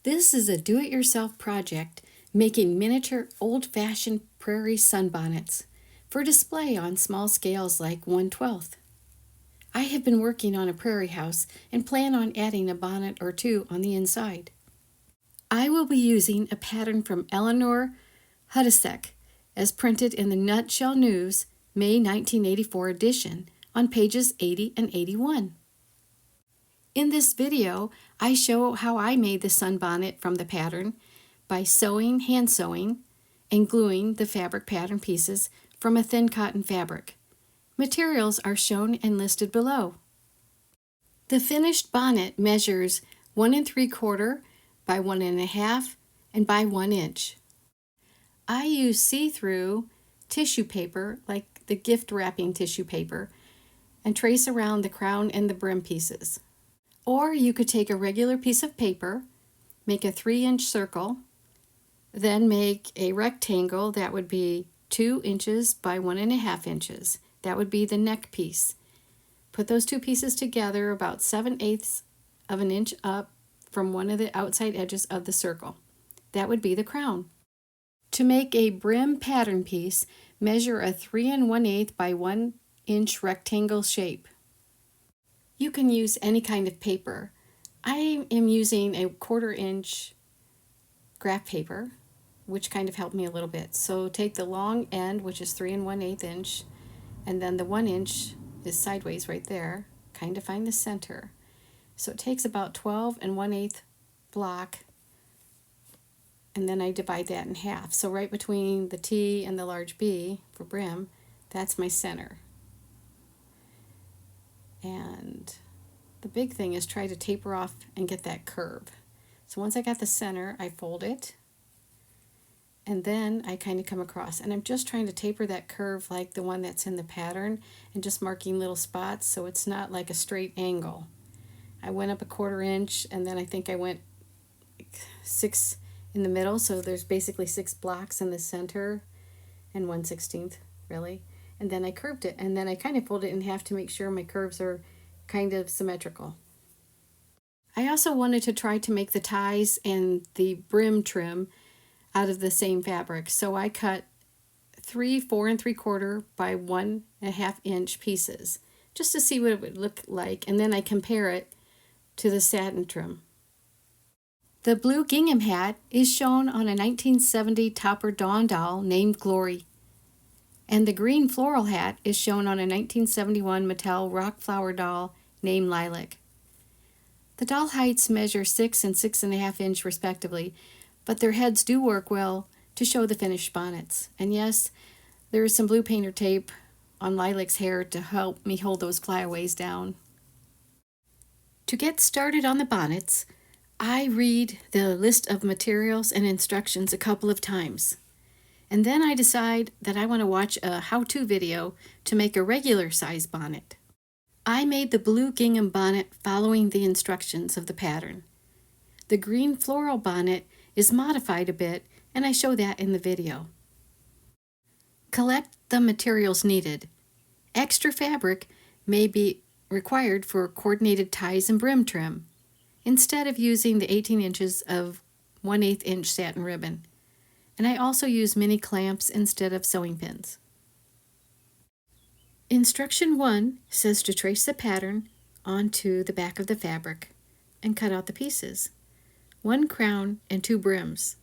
This is a do-it-yourself project making miniature old-fashioned prairie sunbonnets for display on small scales like 1/12. I have been working on a prairie house and plan on adding a bonnet or two on the inside. I will be using a pattern from Eleanor Hudacsek as printed in the Nutshell News May 1984 edition on pages 80 and 81. In this video, I show how I made the sunbonnet from the pattern by hand sewing, and gluing the fabric pattern pieces from a thin cotton fabric. Materials are shown and listed below. The finished bonnet measures 1 3/4 by 1 1/2 and by 1 inch. I use see-through tissue paper, like the gift wrapping tissue paper, and trace around the crown and the brim pieces. Or you could take a regular piece of paper, make a 3-inch circle, then make a rectangle that would be 2 inches by 1 1/2 inches. That would be the neck piece. Put those two pieces together about 7/8 of an inch up from one of the outside edges of the circle. That would be the crown. To make a brim pattern piece, measure a 3 1/8 by 1 inch rectangle shape. You can use any kind of paper. I am using a 1/4 inch graph paper, which kind of helped me a little bit. So take the long end, which is 3 1/8 inch, and then the 1 inch is sideways right there. Kind of find the center. So it takes about 12 1/8 block, and then I divide that in half. So right between the T and the large B for brim, that's my center. And the big thing is try to taper off and get that curve. So once I got the center, I fold it, and then I kind of come across, and I'm just trying to taper that curve like the one that's in the pattern, and just marking little spots so it's not like a straight angle. I went up a 1/4 inch, and then I think I went 6 in the middle, so there's basically 6 blocks in the center and 1/16 really. And then I curved it, and then I kind of fold it in half to make sure my curves are kind of symmetrical. I also wanted to try to make the ties and the brim trim out of the same fabric, so I cut 3 4 3/4 by 1 1/2 inch pieces just to see what it would look like, and then I compare it to the satin trim. The blue gingham hat is shown on a 1970 Topper Dawn doll named Glory, and the green floral hat is shown on a 1971 Mattel Rock Flower doll named Lilac. The doll heights measure 6 and 6 1/2 inch respectively, but their heads do work well to show the finished bonnets. And yes, there is some blue painter tape on Lilac's hair to help me hold those flyaways down. To get started on the bonnets, I read the list of materials and instructions a couple of times. And then I decide that I want to watch a how-to video to make a regular size bonnet. I made the blue gingham bonnet following the instructions of the pattern. The green floral bonnet is modified a bit, and I show that in the video. Collect the materials needed. Extra fabric may be required for coordinated ties and brim trim, instead of using the 18 inches of 1/8 inch satin ribbon. And I also use mini clamps instead of sewing pins. Instruction 1 says to trace the pattern onto the back of the fabric and cut out the pieces, 1 crown and 2 brims.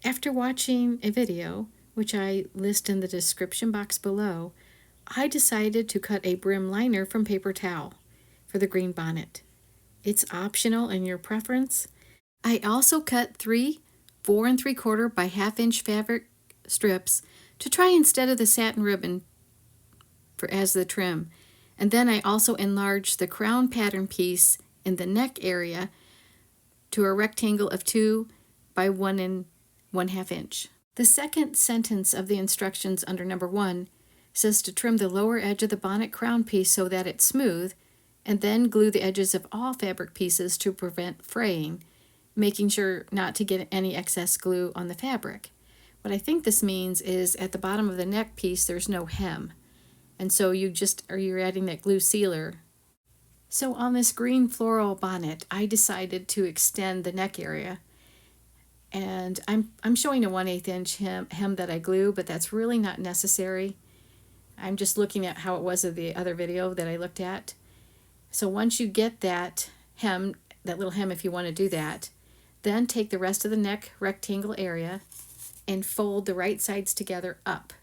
After watching a video, which I list in the description box below, I decided to cut a brim liner from paper towel for the green bonnet. It's optional in your preference. I also cut 3 4 3/4 by 1/2 inch fabric strips to try instead of the satin ribbon as the trim. And then I also enlarged the crown pattern piece in the neck area to a rectangle of 2 by 1 1/2 inch. The second sentence of the instructions under number 1 says to trim the lower edge of the bonnet crown piece so that it's smooth, and then glue the edges of all fabric pieces to prevent fraying, making sure not to get any excess glue on the fabric. What I think this means is at the bottom of the neck piece there's no hem, and so you're adding that glue sealer. So on this green floral bonnet, I decided to extend the neck area And I'm showing a 1/8 inch hem that I glue, but that's really not necessary. I'm just looking at how it was of the other video that I looked at. So once you get that hem, that little hem if you want to do that, then take the rest of the neck rectangle area and fold the right sides together up.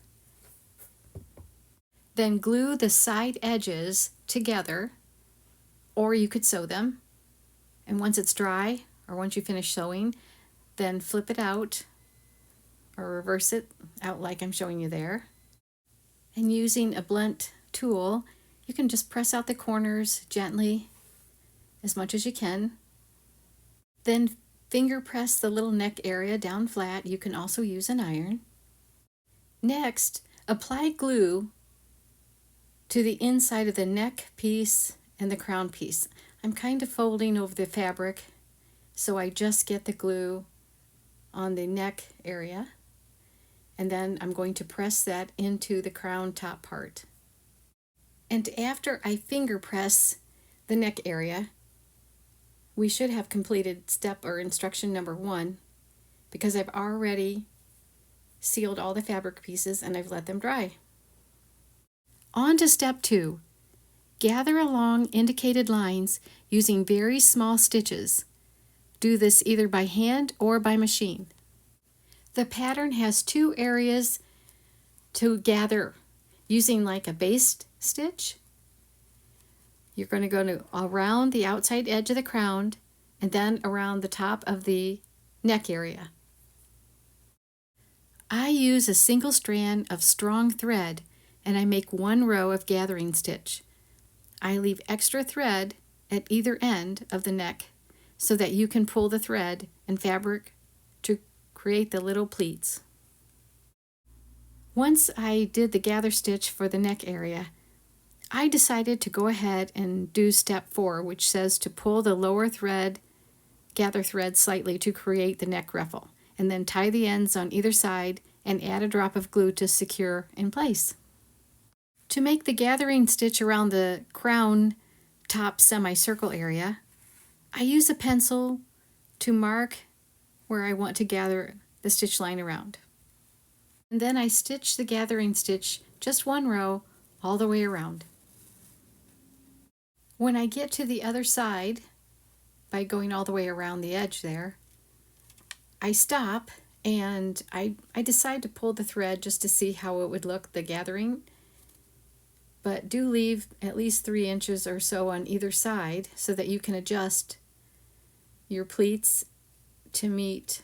Then glue the side edges together, or you could sew them. And once it's dry, or once you finish sewing, then flip it out or reverse it out like I'm showing you there. And using a blunt tool, you can just press out the corners gently, as much as you can. Then finger press the little neck area down flat. You can also use an iron. Next, apply glue to the inside of the neck piece and the crown piece. I'm kind of folding over the fabric, so I just get the glue on the neck area, and then I'm going to press that into the crown top part. And after I finger press the neck area, we should have completed step or instruction number 1, because I've already sealed all the fabric pieces and I've let them dry. On to step 2. Gather along indicated lines using very small stitches. Do this either by hand or by machine. The pattern has 2 areas to gather using like a base stitch. You're going to go around the outside edge of the crown and then around the top of the neck area. I use a single strand of strong thread and I make 1 row of gathering stitch. I leave extra thread at either end of the neck so that you can pull the thread and fabric to create the little pleats. Once I did the gather stitch for the neck area, I decided to go ahead and do step 4, which says to pull the lower thread, gather thread slightly to create the neck ruffle, and then tie the ends on either side and add a drop of glue to secure in place. To make the gathering stitch around the crown top semicircle area, I use a pencil to mark where I want to gather the stitch line around. And then I stitch the gathering stitch just 1 row all the way around. When I get to the other side, by going all the way around the edge there, I stop and I decide to pull the thread just to see how it would look, the gathering. But do leave at least 3 inches or so on either side so that you can adjust your pleats to meet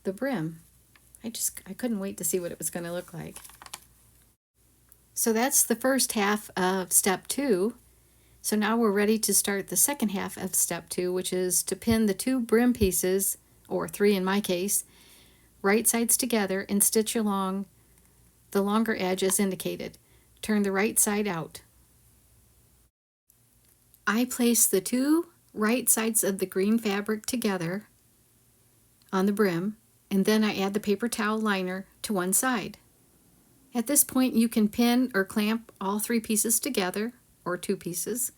the brim. I couldn't wait to see what it was going to look like. So that's the first half of step 2. So now we're ready to start the second half of step 2, which is to pin the 2 brim pieces, or 3 in my case, right sides together and stitch along the longer edge as indicated. Turn the right side out. I place the 2 right sides of the green fabric together on the brim, and then I add the paper towel liner to one side. At this point you can pin or clamp all 3 pieces together, or 2 pieces,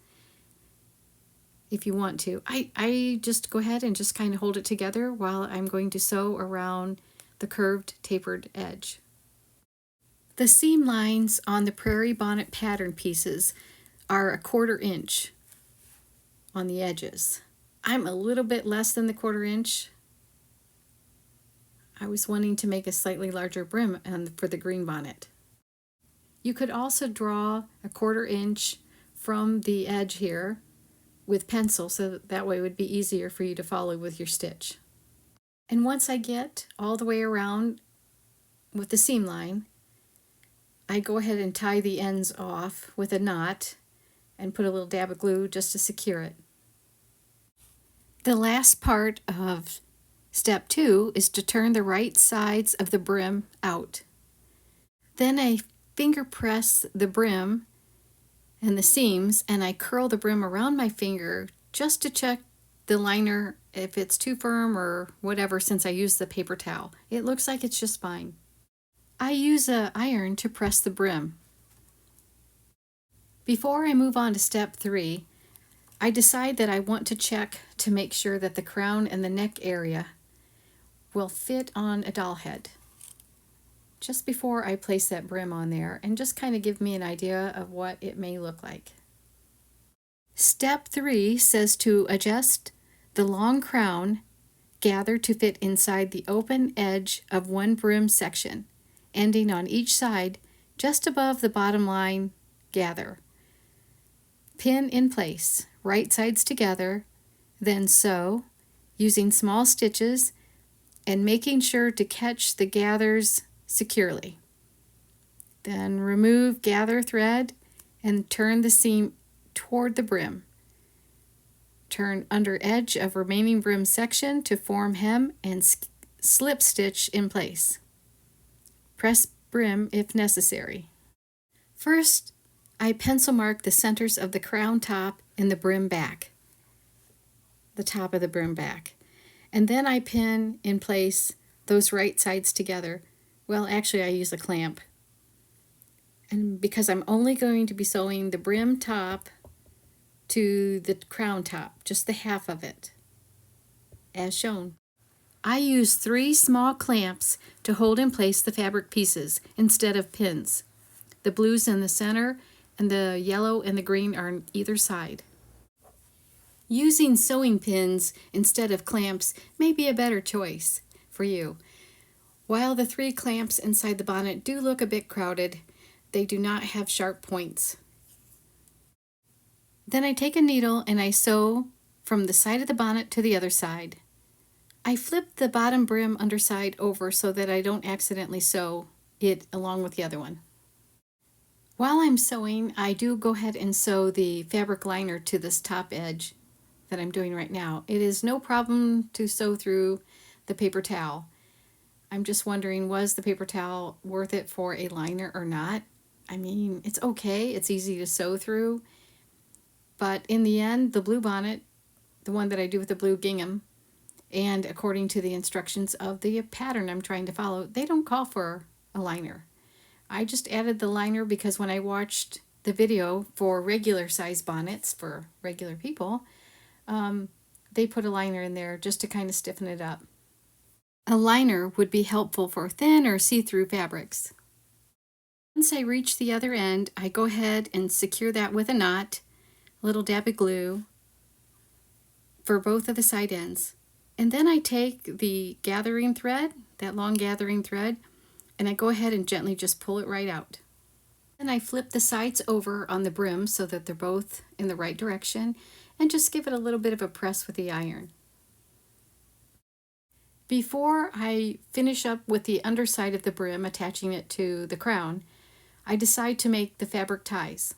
if you want to. I just go ahead and just kind of hold it together while I'm going to sew around the curved tapered edge. The seam lines on the Prairie Bonnet pattern pieces are 1/4 inch on the edges. I'm a little bit less than the 1/4 inch. I was wanting to make a slightly larger brim for the green bonnet. You could also draw 1/4 inch from the edge here with pencil, so that way it would be easier for you to follow with your stitch. And once I get all the way around with the seam line, I go ahead and tie the ends off with a knot and put a little dab of glue just to secure it. The last part of step 2 is to turn the right sides of the brim out. Then I finger press the brim and the seams, and I curl the brim around my finger just to check the liner if it's too firm or whatever, since I use the paper towel. It looks like it's just fine. I use an iron to press the brim. Before I move on to step 3, I decide that I want to check to make sure that the crown and the neck area will fit on a doll head. Just before I place that brim on there, and just kind of give me an idea of what it may look like. Step 3 says to adjust the long crown, gather to fit inside the open edge of one brim section, ending on each side just above the bottom line, gather. Pin in place, right sides together, then sew, using small stitches and making sure to catch the gathers securely. Then remove gather thread and turn the seam toward the brim. Turn under edge of remaining brim section to form hem and slip stitch in place. Press brim if necessary. First, I pencil mark the centers of the crown top and the brim back, the top of the brim back. And then I pin in place those right sides together. Well, actually I use a clamp. And because I'm only going to be sewing the brim top to the crown top, just the half of it, as shown. I use 3 small clamps to hold in place the fabric pieces instead of pins. The blues in the center and the yellow and the green are on either side. Using sewing pins instead of clamps may be a better choice for you. While the 3 clamps inside the bonnet do look a bit crowded, they do not have sharp points. Then I take a needle and I sew from the side of the bonnet to the other side. I flip the bottom brim underside over so that I don't accidentally sew it along with the other one. While I'm sewing, I do go ahead and sew the fabric liner to this top edge that I'm doing right now. It is no problem to sew through the paper towel. I'm just wondering, was the paper towel worth it for a liner or not? I mean, it's okay, it's easy to sew through, but in the end, the blue bonnet, the one that I do with the blue gingham, and according to the instructions of the pattern I'm trying to follow, they don't call for a liner. I just added the liner because when I watched the video for regular size bonnets for regular people, they put a liner in there just to kind of stiffen it up. A liner would be helpful for thin or see-through fabrics. Once I reach the other end, I go ahead and secure that with a knot, a little dab of glue for both of the side ends. And then I take the gathering thread, that long gathering thread, and I go ahead and gently just pull it right out. Then I flip the sides over on the brim so that they're both in the right direction, and just give it a little bit of a press with the iron. Before I finish up with the underside of the brim, attaching it to the crown, I decide to make the fabric ties.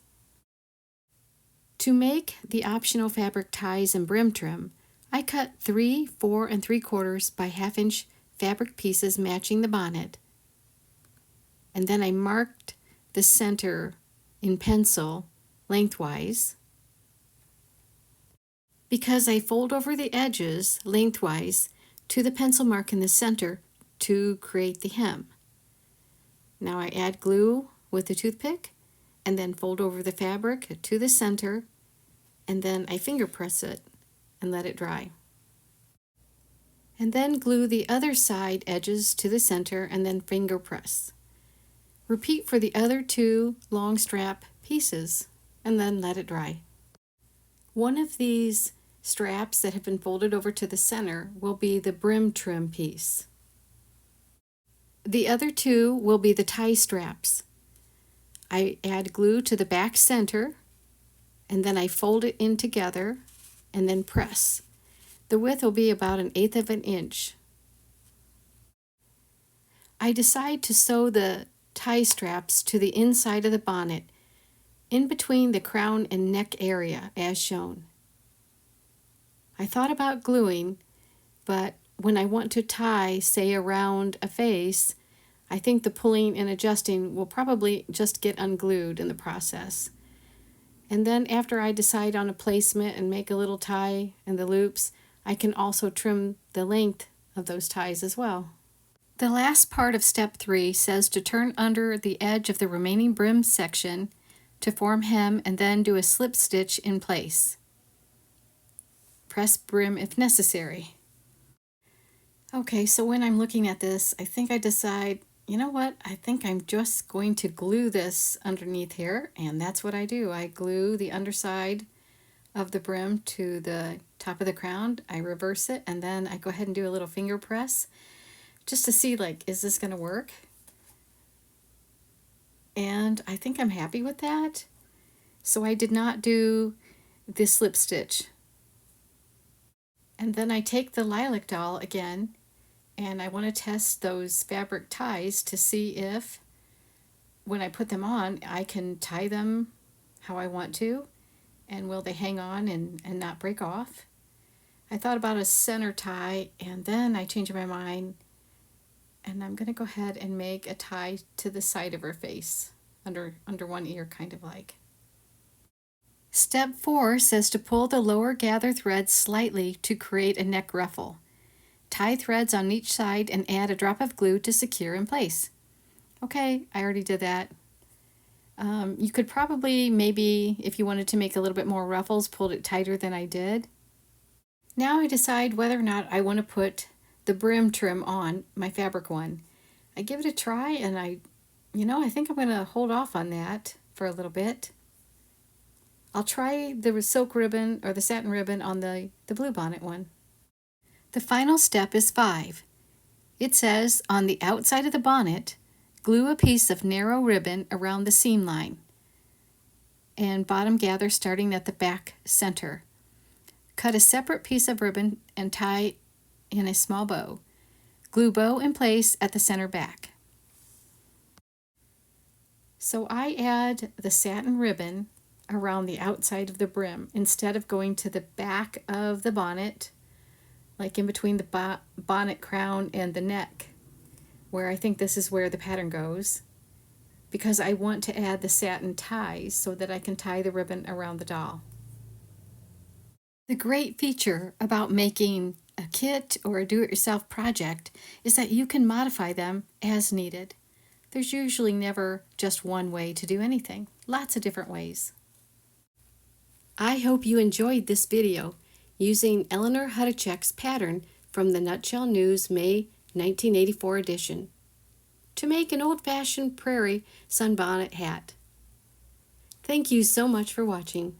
To make the optional fabric ties and brim trim, I cut 3 4 3/4 by 1/2 inch fabric pieces matching the bonnet, and then I marked the center in pencil lengthwise. Because I fold over the edges lengthwise to the pencil mark in the center to create the hem. Now I add glue with the toothpick and then fold over the fabric to the center, and then I finger press it and let it dry. And then glue the other side edges to the center and then finger press. Repeat for the other 2 long strap pieces and then let it dry. One of these straps that have been folded over to the center will be the brim trim piece. The other 2 will be the tie straps. I add glue to the back center and then I fold it in together and then press. The width will be about 1/8 of an inch. I decide to sew the tie straps to the inside of the bonnet, in between the crown and neck area as shown. I thought about gluing, but when I want to tie, say, around a face, I think the pulling and adjusting will probably just get unglued in the process. And then after I decide on a placement and make a little tie and the loops, I can also trim the length of those ties as well. The last part of step 3 says to turn under the edge of the remaining brim section to form hem and then do a slip stitch in place. Press brim if necessary. Okay, so when I'm looking at this, I think I decide, you know what? I think I'm just going to glue this underneath here, and that's what I do. I glue the underside of the brim to the top of the crown. I reverse it, and then I go ahead and do a little finger press just to see, like, is this going to work? And I think I'm happy with that. So I did not do the slip stitch. And then I take the lilac doll again, and I want to test those fabric ties to see if when I put them on I can tie them how I want to, and will they hang on and not break off. I thought about a center tie, and then I changed my mind, and I'm going to go ahead and make a tie to the side of her face, under one ear, kind of like. Step 4 says to pull the lower gather thread slightly to create a neck ruffle. Tie threads on each side and add a drop of glue to secure in place. Okay, I already did that. You could probably, maybe, if you wanted to make a little bit more ruffles, pulled it tighter than I did. Now I decide whether or not I want to put the brim trim on my fabric one. I give it a try, and I think I'm going to hold off on that for a little bit. I'll try the silk ribbon or the satin ribbon on the blue bonnet one. The final step is 5. It says, on the outside of the bonnet, glue a piece of narrow ribbon around the seam line and bottom gather starting at the back center. Cut a separate piece of ribbon and tie in a small bow. Glue bow in place at the center back. So I add the satin ribbon around the outside of the brim instead of going to the back of the bonnet, like in between the bonnet crown and the neck, where I think this is where the pattern goes, because I want to add the satin ties so that I can tie the ribbon around the doll. The great feature about making a kit or a do-it-yourself project is that you can modify them as needed. There's usually never just one way to do anything, lots of different ways. I hope you enjoyed this video using Eleanor Hudacsek's pattern from the Nutshell News May 1984 edition to make an old-fashioned prairie sunbonnet hat. Thank you so much for watching.